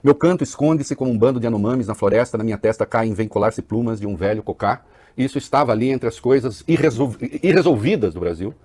Meu canto esconde-se como um bando de anomames na floresta, na minha testa caem vem colar-se plumas de um velho cocá. Isso estava ali entre as coisas irresolvidas do Brasil. Pra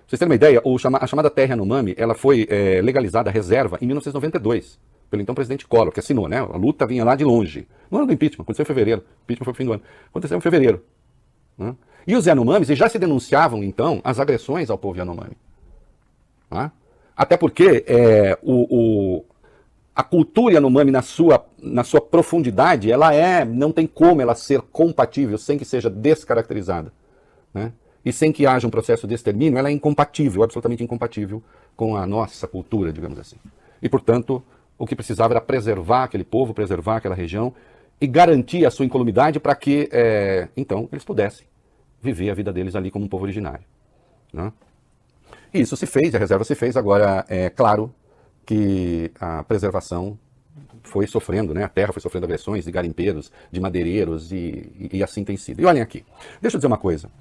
vocês terem uma ideia, a chamada terra Yanomami, ela foi legalizada, reserva, em 1992, pelo então presidente Collor, que assinou, né? A luta vinha lá de longe. No ano do impeachment, aconteceu em fevereiro. O impeachment foi no fim do ano. Aconteceu em fevereiro. Né? E os Yanomamis já se denunciavam, então, as agressões ao povo Yanomami. Né? Até porque a cultura Yanomami, na sua profundidade, ela não tem como ela ser compatível sem que seja descaracterizada. Né? E sem que haja um processo de extermínio, ela é incompatível, absolutamente incompatível com a nossa cultura, digamos assim. E, portanto, o que precisava era preservar aquele povo, preservar aquela região e garantir a sua incolumidade para que, então, eles pudessem viver a vida deles ali como um povo originário. Né? E isso se fez, a reserva se fez, agora é claro que a preservação foi sofrendo, né? A terra foi sofrendo agressões de garimpeiros, de madeireiros e assim tem sido. E olhem aqui, deixa eu dizer uma coisa.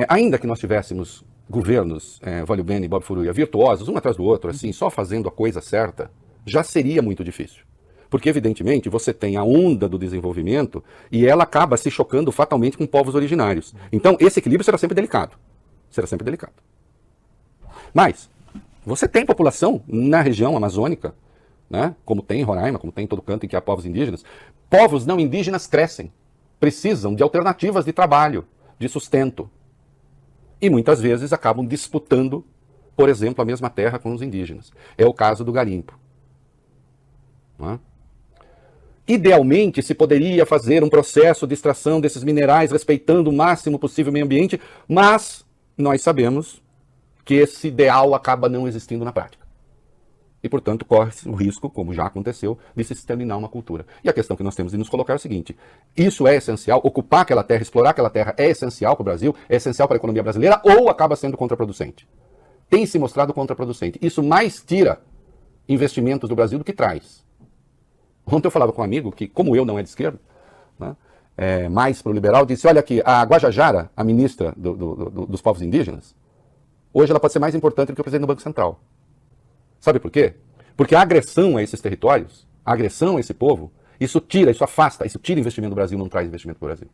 Ainda que nós tivéssemos governos, Vólio Bene e Bob Furuia, virtuosos, um atrás do outro, assim, só fazendo a coisa certa, já seria muito difícil. Porque, evidentemente, você tem a onda do desenvolvimento e ela acaba se chocando fatalmente com povos originários. Então, esse equilíbrio será sempre delicado. Será sempre delicado. Mas, você tem população na região amazônica, né? Como tem em Roraima, como tem em todo canto em que há povos indígenas. Povos não indígenas crescem, precisam de alternativas de trabalho, de sustento. E muitas vezes acabam disputando, por exemplo, a mesma terra com os indígenas. É o caso do garimpo. Não é? Idealmente, se poderia fazer um processo de extração desses minerais respeitando o máximo possível o meio ambiente, mas nós sabemos que esse ideal acaba não existindo na prática. E, portanto, corre o risco, como já aconteceu, de se exterminar uma cultura. E a questão que nós temos de nos colocar é o seguinte: isso é essencial, ocupar aquela terra, explorar aquela terra é essencial para o Brasil, é essencial para a economia brasileira, ou acaba sendo contraproducente? Tem se mostrado contraproducente. Isso mais tira investimentos do Brasil do que traz. Ontem eu falava com um amigo que, como eu não é de esquerda, né, mais pro liberal, disse, olha aqui, a Guajajara, a ministra dos povos indígenas, hoje ela pode ser mais importante do que o presidente do Banco Central. Sabe por quê? Porque a agressão a esses territórios, a agressão a esse povo, isso tira, isso afasta, isso tira investimento do Brasil, não traz investimento para o Brasil.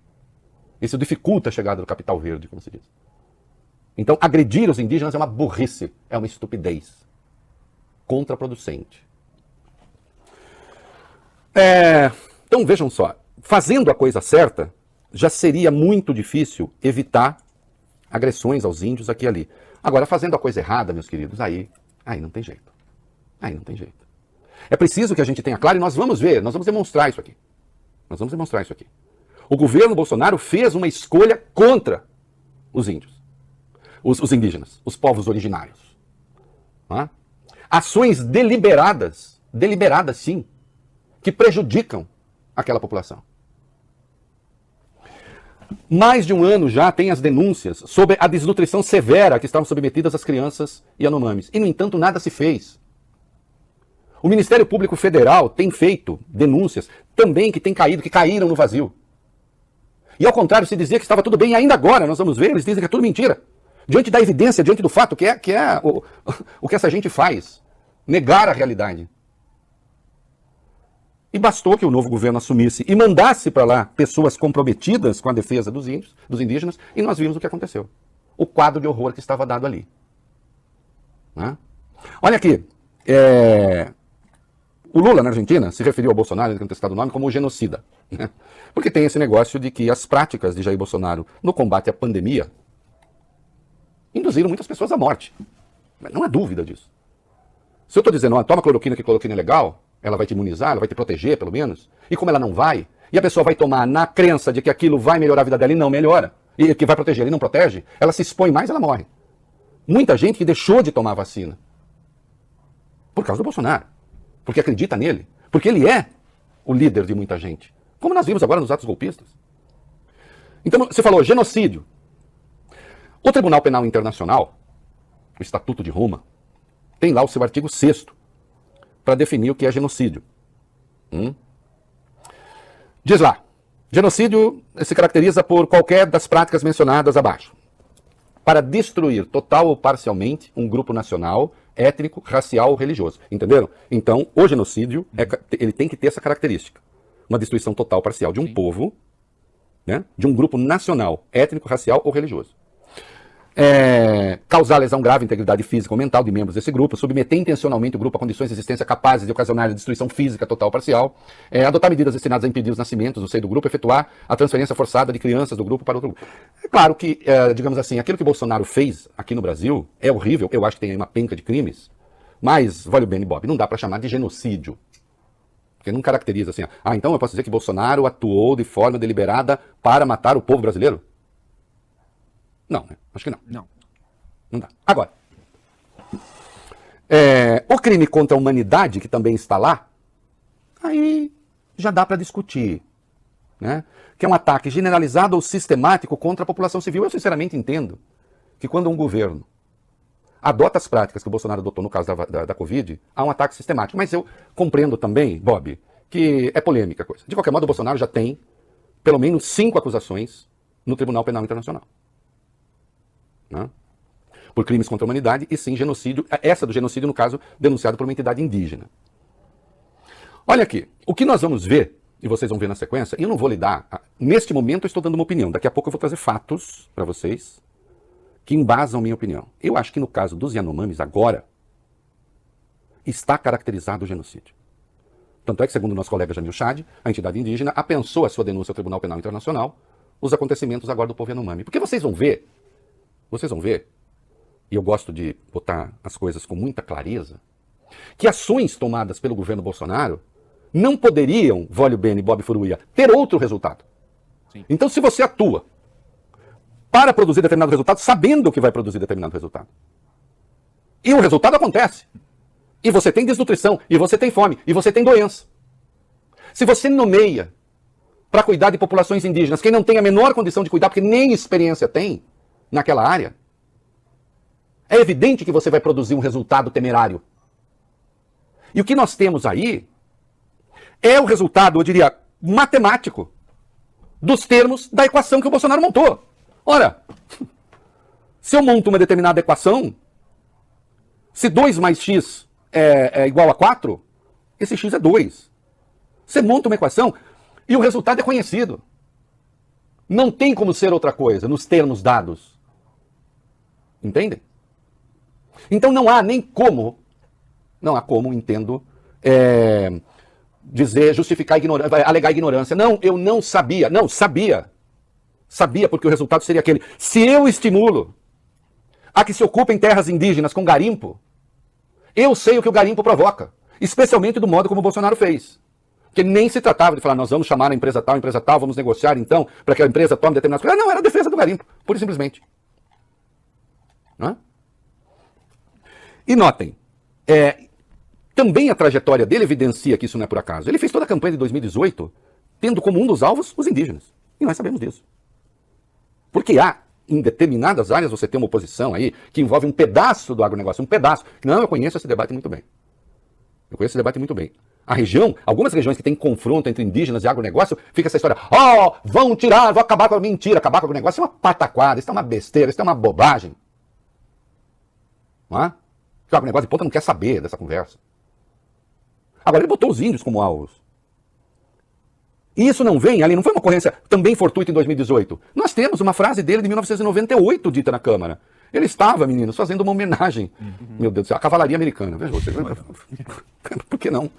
Isso dificulta a chegada do capital verde, como se diz. Então, agredir os indígenas é uma burrice, é uma estupidez. Contraproducente. Então, vejam só, fazendo a coisa certa, já seria muito difícil evitar agressões aos índios aqui e ali. Agora, fazendo a coisa errada, meus queridos, aí não tem jeito. Aí não tem jeito. É preciso que a gente tenha claro, e nós vamos ver, nós vamos demonstrar isso aqui. Nós vamos demonstrar isso aqui. O governo Bolsonaro fez uma escolha contra os índios, os indígenas, os povos originários. Tá? Ações deliberadas sim, que prejudicam aquela população. Mais de um ano já tem as denúncias sobre a desnutrição severa que estavam submetidas as crianças Yanomamis. E, no entanto, nada se fez. O Ministério Público Federal tem feito denúncias também que caíram no vazio. E, ao contrário, se dizia que estava tudo bem, e ainda agora, nós vamos ver, eles dizem que é tudo mentira. Diante da evidência, diante do fato, que é o que essa gente faz. Negar a realidade. E bastou que o novo governo assumisse e mandasse para lá pessoas comprometidas com a defesa dos índios, dos indígenas, e nós vimos o que aconteceu. O quadro de horror que estava dado ali. Né? Olha aqui, o Lula, na Argentina, se referiu ao Bolsonaro, ele tem testado o nome, como genocida. Né? Porque tem esse negócio de que as práticas de Jair Bolsonaro no combate à pandemia induziram muitas pessoas à morte. Não há dúvida disso. Se eu estou dizendo, toma cloroquina, que cloroquina é legal, ela vai te imunizar, ela vai te proteger, pelo menos. E como ela não vai, e a pessoa vai tomar na crença de que aquilo vai melhorar a vida dela e não melhora, e que vai proteger e não protege, ela se expõe mais e ela morre. Muita gente que deixou de tomar a vacina por causa do Bolsonaro, porque acredita nele, porque ele é o líder de muita gente, como nós vimos agora nos atos golpistas. Então, você falou genocídio. O Tribunal Penal Internacional, o Estatuto de Roma, tem lá o seu artigo 6º, para definir o que é genocídio. Diz lá, genocídio se caracteriza por qualquer das práticas mencionadas abaixo. Para destruir total ou parcialmente um grupo nacional, étnico, racial ou religioso. Entenderam? Então, o genocídio, ele tem que ter essa característica. Uma destruição total parcial de um povo, né, de um grupo nacional, étnico, racial ou religioso. Causar lesão grave à integridade física ou mental de membros desse grupo, submeter intencionalmente o grupo a condições de existência capazes de ocasionar a destruição física total ou parcial, adotar medidas destinadas a impedir os nascimentos no seio do grupo, efetuar a transferência forçada de crianças do grupo para outro grupo. É claro que, digamos assim, aquilo que Bolsonaro fez aqui no Brasil é horrível, eu acho que tem aí uma penca de crimes, mas, vale o bem, Bob, não dá para chamar de genocídio. Porque não caracteriza assim, então eu posso dizer que Bolsonaro atuou de forma deliberada para matar o povo brasileiro? Não, né? Acho que não. Não dá. Agora, o crime contra a humanidade, que também está lá, aí já dá para discutir, né? Que é um ataque generalizado ou sistemático contra a população civil. Eu sinceramente entendo que quando um governo adota as práticas que o Bolsonaro adotou no caso da Covid, há um ataque sistemático. Mas eu compreendo também, Bob, que é polêmica a coisa. De qualquer modo, o Bolsonaro já tem pelo menos 5 acusações no Tribunal Penal Internacional. Né? Por crimes contra a humanidade e sim genocídio, essa do genocídio, no caso, denunciado por uma entidade indígena. Olha aqui, o que nós vamos ver, e vocês vão ver na sequência, e eu não vou lhe dar, neste momento eu estou dando uma opinião, daqui a pouco eu vou trazer fatos para vocês que embasam minha opinião. Eu acho que no caso dos Yanomamis agora, está caracterizado o genocídio. Tanto é que, segundo o nosso colega Jamil Chad, a entidade indígena apensou a sua denúncia ao Tribunal Penal Internacional os acontecimentos agora do povo Yanomami. Porque vocês vão ver, e eu gosto de botar as coisas com muita clareza, que ações tomadas pelo governo Bolsonaro não poderiam, Vólio Bene, Bob Furuia, ter outro resultado. Sim. Então, se você atua para produzir determinado resultado, sabendo que vai produzir determinado resultado, e o resultado acontece, e você tem desnutrição, e você tem fome, e você tem doença. Se você nomeia para cuidar de populações indígenas quem não tem a menor condição de cuidar, porque nem experiência tem naquela área, é evidente que você vai produzir um resultado temerário. E o que nós temos aí é o resultado, eu diria, matemático dos termos da equação que o Bolsonaro montou. Ora, se eu monto uma determinada equação, se 2 mais x é igual a 4, esse x é 2. Você monta uma equação e o resultado é conhecido. Não tem como ser outra coisa nos termos dados. Entendem? Então não há nem como, entendo, dizer, justificar ignorância, alegar ignorância. Não, eu não sabia. Não, sabia. Sabia porque o resultado seria aquele. Se eu estimulo a que se ocupem terras indígenas com garimpo, eu sei o que o garimpo provoca. Especialmente do modo como o Bolsonaro fez. Porque nem se tratava de falar, nós vamos chamar a empresa tal, vamos negociar então, para que a empresa tome determinadas coisas. Não, era a defesa do garimpo, pura e simplesmente. Não é? E notem, também a trajetória dele evidencia que isso não é por acaso. Ele fez toda a campanha de 2018 tendo como um dos alvos os indígenas. E nós sabemos disso. Porque em determinadas áreas você tem uma oposição aí que envolve um pedaço do agronegócio, um pedaço. Não, eu conheço esse debate muito bem. A região, algumas regiões que tem confronto entre indígenas e agronegócio, fica essa história, vão tirar, vão acabar com a mentira, acabar com o agronegócio. Isso é uma pataquada, isso é uma besteira, isso é uma bobagem. Não é? O agronegócio de ponta não quer saber dessa conversa. Agora, ele botou os índios como alvos. E isso não não foi uma ocorrência também fortuita em 2018. Nós temos uma frase dele de 1998 dita na Câmara. Ele estava, meninos, fazendo uma homenagem, meu Deus do céu, à cavalaria americana. Veja você. Por que não?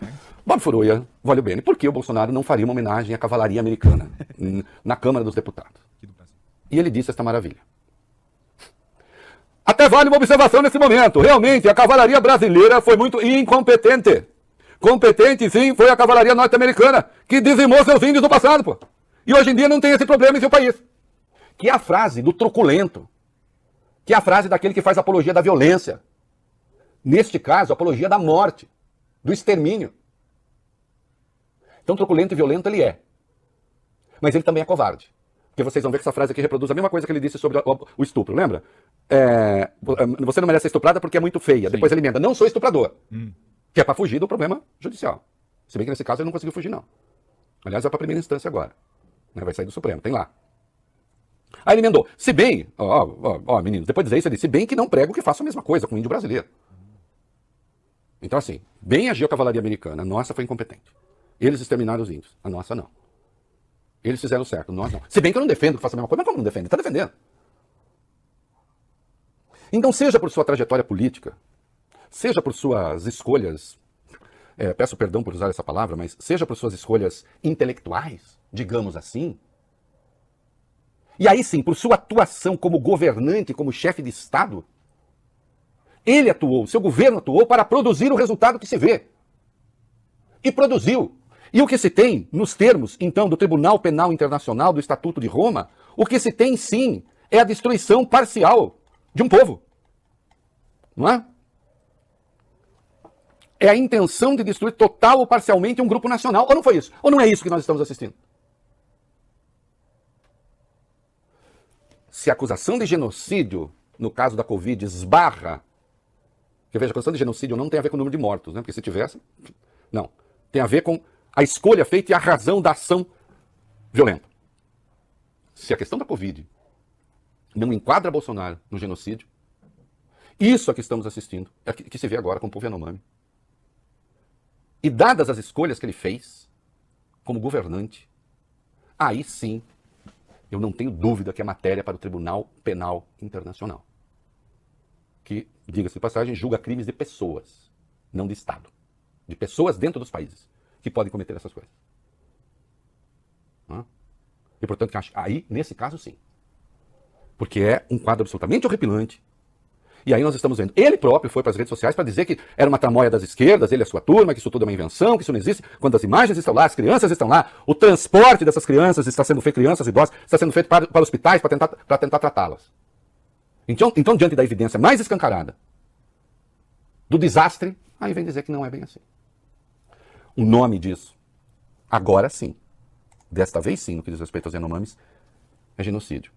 Bob Furuia, Vólio Bene, por que o Bolsonaro não faria uma homenagem à cavalaria americana na Câmara dos Deputados? E ele disse esta maravilha. Até vale uma observação nesse momento. Realmente, a cavalaria brasileira foi muito incompetente. Competente, sim, foi a cavalaria norte-americana, que dizimou seus índios no passado, pô. E hoje em dia não tem esse problema em seu país. Que é a frase do truculento. Que é a frase daquele que faz apologia da violência. Neste caso, apologia da morte, do extermínio. Então, truculento e violento ele é. Mas ele também é covarde. Porque vocês vão ver que essa frase aqui reproduz a mesma coisa que ele disse sobre o estupro, lembra? Você não merece ser estuprada porque é muito feia. Sim. Depois ele emenda, não sou estuprador. Que é para fugir do problema judicial. Se bem que nesse caso ele não conseguiu fugir, não. Aliás, vai para a primeira instância agora. Vai sair do Supremo, tem lá. Aí ele emendou, se bem, meninos, depois de dizer isso, ele disse, se bem que não prego que faça a mesma coisa com o índio brasileiro. Então assim, bem agiu a cavalaria americana, a nossa foi incompetente. Eles exterminaram os índios, a nossa não. Eles fizeram certo, nós não. Se bem que eu não defendo que faça a mesma coisa, mas como não defende? Está defendendo. Então seja por sua trajetória política, seja por suas escolhas, peço perdão por usar essa palavra, mas seja por suas escolhas intelectuais, digamos assim, e aí sim, por sua atuação como governante, como chefe de Estado, ele atuou, seu governo atuou para produzir o resultado que se vê. E produziu. E o que se tem, nos termos, então, do Tribunal Penal Internacional, do Estatuto de Roma, o que se tem, sim, é a destruição parcial de um povo. Não é? É a intenção de destruir total ou parcialmente um grupo nacional. Ou não foi isso? Ou não é isso que nós estamos assistindo? Se a acusação de genocídio, no caso da Covid, esbarra... Porque veja, a acusação de genocídio não tem a ver com o número de mortos, né? Porque se tivesse... Não. Tem a ver com a escolha feita e a razão da ação violenta. Se a questão da Covid não enquadra Bolsonaro no genocídio, isso é que estamos assistindo, é que se vê agora com o povo Yanomami. E dadas as escolhas que ele fez, como governante, aí sim, eu não tenho dúvida que é matéria para o Tribunal Penal Internacional. Que, diga-se de passagem, julga crimes de pessoas, não de Estado. De pessoas dentro dos países que podem cometer essas coisas. E, portanto, aí, nesse caso, sim. Porque é um quadro absolutamente horripilante. E aí nós estamos vendo, ele próprio foi para as redes sociais para dizer que era uma tramóia das esquerdas, ele e a sua turma, que isso tudo é uma invenção, que isso não existe, quando as imagens estão lá, as crianças estão lá, o transporte dessas crianças está sendo feito, crianças idosas, está sendo feito para hospitais para tentar tratá-las. Então, diante da evidência mais escancarada do desastre, aí vem dizer que não é bem assim. O nome disso, agora sim, desta vez sim, no que diz respeito aos Yanomamis, é genocídio.